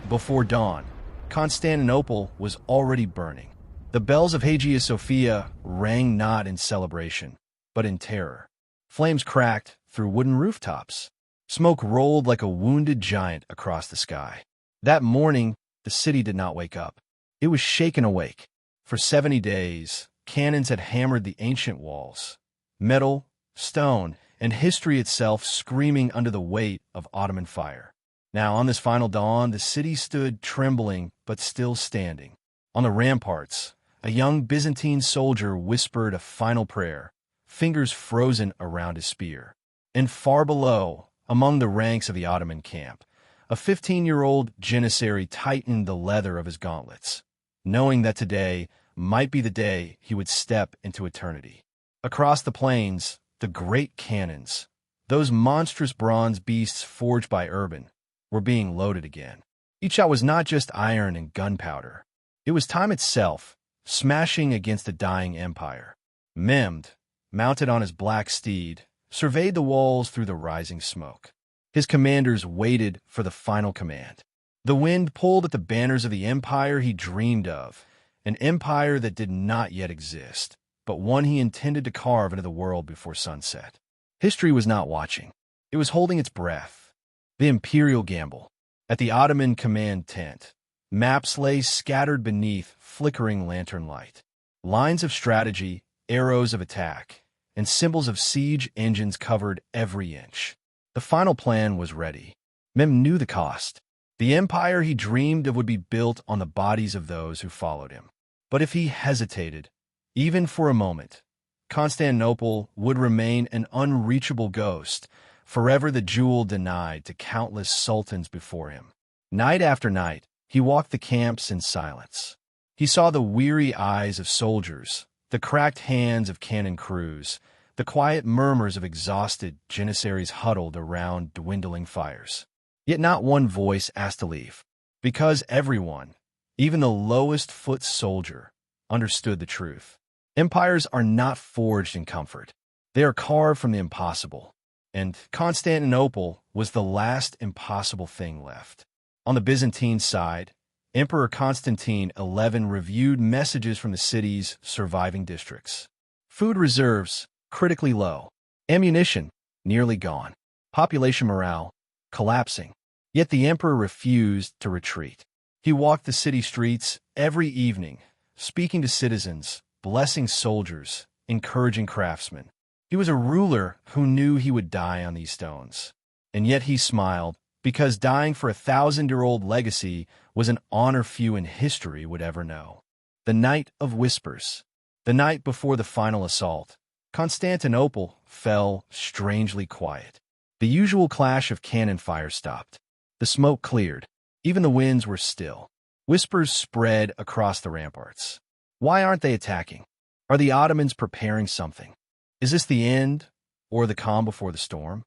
Before dawn, Constantinople was already burning. The bells of Hagia Sophia rang not in celebration, but in terror. Flames cracked through wooden rooftops. Smoke rolled like a wounded giant across the sky. That morning, the city did not wake up. It was shaken awake. For 70 days, cannons had hammered the ancient walls. Metal, stone, and history itself screaming under the weight of Ottoman fire. Now, on this final dawn, the city stood trembling but still standing. On the ramparts, a young Byzantine soldier whispered a final prayer, fingers frozen around his spear. And far below, among the ranks of the Ottoman camp, a 15-year-old janissary tightened the leather of his gauntlets, knowing that today might be the day he would step into eternity. Across the plains, the great cannons, those monstrous bronze beasts forged by Urban, were being loaded again. Each shot was not just iron and gunpowder. It was time itself, smashing against the dying empire. Mehmed, mounted on his black steed, surveyed the walls through the rising smoke. His commanders waited for the final command. The wind pulled at the banners of the empire he dreamed of, an empire that did not yet exist, but one he intended to carve into the world before sunset. History was not watching. It was holding its breath. The imperial gamble. At the Ottoman command tent, maps lay scattered beneath flickering lantern light. Lines of strategy, arrows of attack, and symbols of siege engines covered every inch. The final plan was ready. Mehmed knew the cost. The empire he dreamed of would be built on the bodies of those who followed him. But if he hesitated, even for a moment, Constantinople would remain an unreachable ghost, forever the jewel denied to countless sultans before him. Night after night, he walked the camps in silence. He saw the weary eyes of soldiers, the cracked hands of cannon crews, the quiet murmurs of exhausted janissaries huddled around dwindling fires. Yet not one voice asked to leave, because everyone, even the lowest foot soldier, understood the truth. Empires are not forged in comfort. They are carved from the impossible. And Constantinople was the last impossible thing left. On the Byzantine side, Emperor Constantine XI reviewed messages from the city's surviving districts. Food reserves critically low. Ammunition nearly gone. Population morale collapsing. Yet the emperor refused to retreat. He walked the city streets every evening, speaking to citizens, blessing soldiers, encouraging craftsmen. He was a ruler who knew he would die on these stones. And yet he smiled, because dying for a 1,000-year-old legacy was an honor few in history would ever know. The night of whispers. The night before the final assault, Constantinople fell strangely quiet. The usual clash of cannon fire stopped. The smoke cleared. Even the winds were still. Whispers spread across the ramparts. Why aren't they attacking? Are the Ottomans preparing something? Is this the end, or the calm before the storm?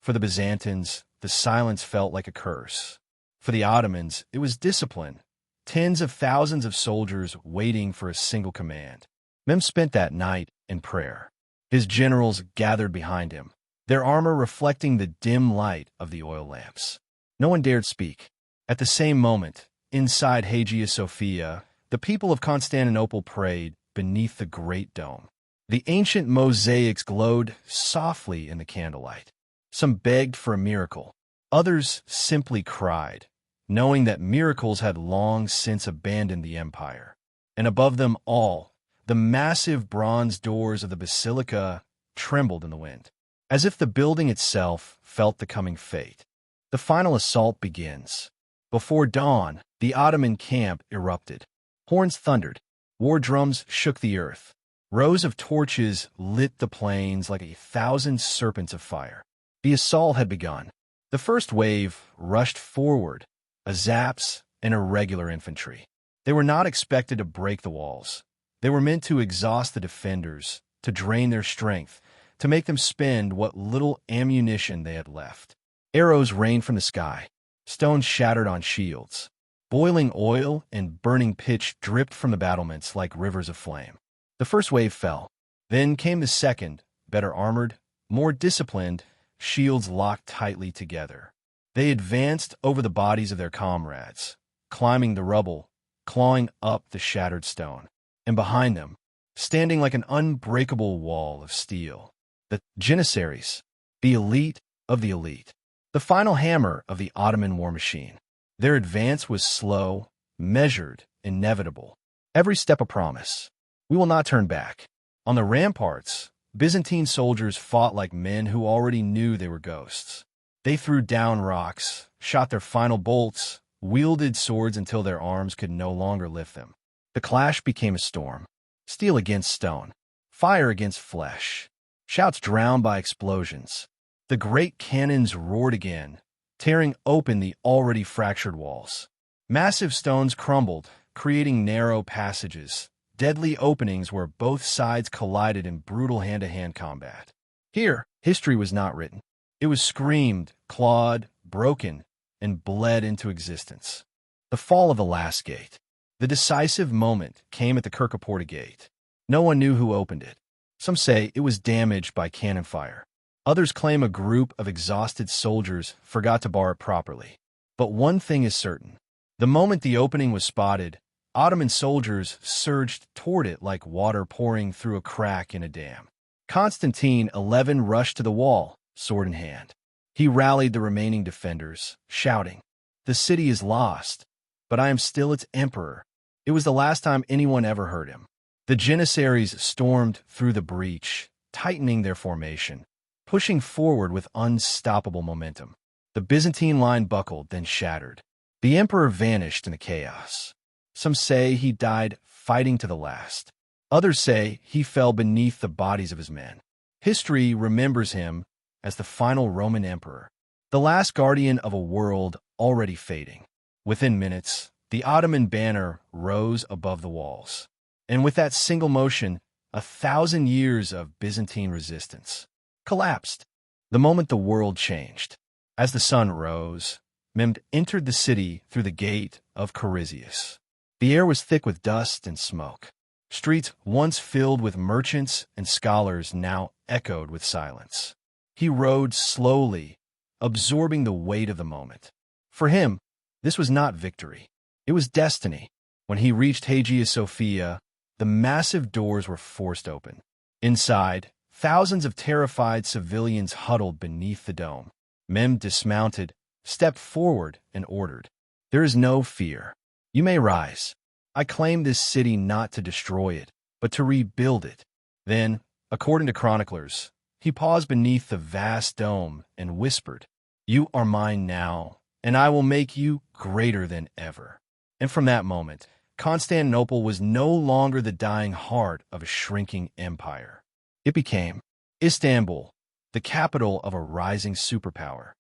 For the Byzantines, the silence felt like a curse. For the Ottomans, it was discipline. Tens of thousands of soldiers waiting for a single command. Mehmed spent that night in prayer. His generals gathered behind him, their armor reflecting the dim light of the oil lamps. No one dared speak. At the same moment, inside Hagia Sophia, the people of Constantinople prayed beneath the great dome. The ancient mosaics glowed softly in the candlelight. Some begged for a miracle. Others simply cried, knowing that miracles had long since abandoned the empire. And above them all, the massive bronze doors of the basilica trembled in the wind, as if the building itself felt the coming fate. The final assault begins. Before dawn, the Ottoman camp erupted. Horns thundered. War drums shook the earth. Rows of torches lit the plains like 1,000 serpents of fire. The assault had begun. The first wave rushed forward, a zaps and irregular infantry. They were not expected to break the walls. They were meant to exhaust the defenders, to drain their strength, to make them spend what little ammunition they had left. Arrows rained from the sky. Stones shattered on shields. Boiling oil and burning pitch dripped from the battlements like rivers of flame. The first wave fell. Then came the second, better armored, more disciplined, shields locked tightly together. They advanced over the bodies of their comrades, climbing the rubble, clawing up the shattered stone. And behind them, standing like an unbreakable wall of steel, the Janissaries, the elite of the elite, the final hammer of the Ottoman war machine. Their advance was slow, measured, inevitable. Every step a promise. We will not turn back. On the ramparts, Byzantine soldiers fought like men who already knew they were ghosts. They threw down rocks, shot their final bolts, wielded swords until their arms could no longer lift them. The clash became a storm. Steel against stone, fire against flesh, shouts drowned by explosions. The great cannons roared again, tearing open the already fractured walls. Massive stones crumbled, creating narrow passages, deadly openings where both sides collided in brutal hand-to-hand combat. Here, history was not written. It was screamed, clawed, broken, and bled into existence. The fall of the last gate. The decisive moment came at the Kirkaporta Gate. No one knew who opened it. Some say it was damaged by cannon fire. Others claim a group of exhausted soldiers forgot to bar it properly. But one thing is certain. The moment the opening was spotted, Ottoman soldiers surged toward it like water pouring through a crack in a dam. Constantine XI rushed to the wall, sword in hand. He rallied the remaining defenders, shouting, "The city is lost, but I am still its emperor." It was the last time anyone ever heard him. The Janissaries stormed through the breach, tightening their formation, pushing forward with unstoppable momentum. The Byzantine line buckled, then shattered. The emperor vanished in the chaos. Some say he died fighting to the last. Others say he fell beneath the bodies of his men. History remembers him as the final Roman emperor, the last guardian of a world already fading. Within minutes, the Ottoman banner rose above the walls. And with that single motion, 1,000 years of Byzantine resistance collapsed. The moment the world changed. As the sun rose, Mehmed entered the city through the gate of Chrysius. The air was thick with dust and smoke. Streets once filled with merchants and scholars now echoed with silence. He rode slowly, absorbing the weight of the moment. For him, this was not victory. It was destiny. When he reached Hagia Sophia, the massive doors were forced open. Inside, thousands of terrified civilians huddled beneath the dome. Mehmed dismounted, stepped forward, and ordered, "There is no fear. You may rise. I claim this city not to destroy it, but to rebuild it." Then, according to chroniclers, he paused beneath the vast dome and whispered, "You are mine now, and I will make you greater than ever." And from that moment, Constantinople was no longer the dying heart of a shrinking empire. It became Istanbul, the capital of a rising superpower.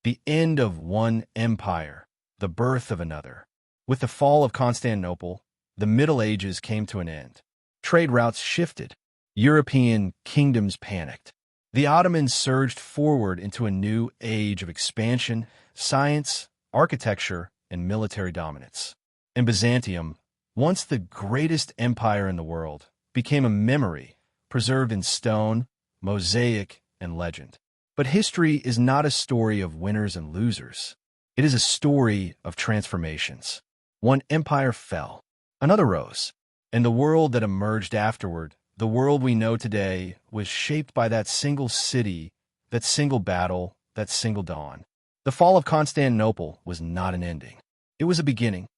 The end of one empire, the birth of another. With the fall of Constantinople, the Middle Ages came to an end. Trade routes shifted. European kingdoms panicked. The Ottomans surged forward into a new age of expansion, science, architecture, and military dominance. And Byzantium, once the greatest empire in the world, became a memory preserved in stone, mosaic, and legend. But history is not a story of winners and losers. It is a story of transformations. One empire fell, another rose, and the world that emerged afterward, the world we know today, was shaped by that single city, that single battle, that single dawn. The fall of Constantinople was not an ending. It was a beginning.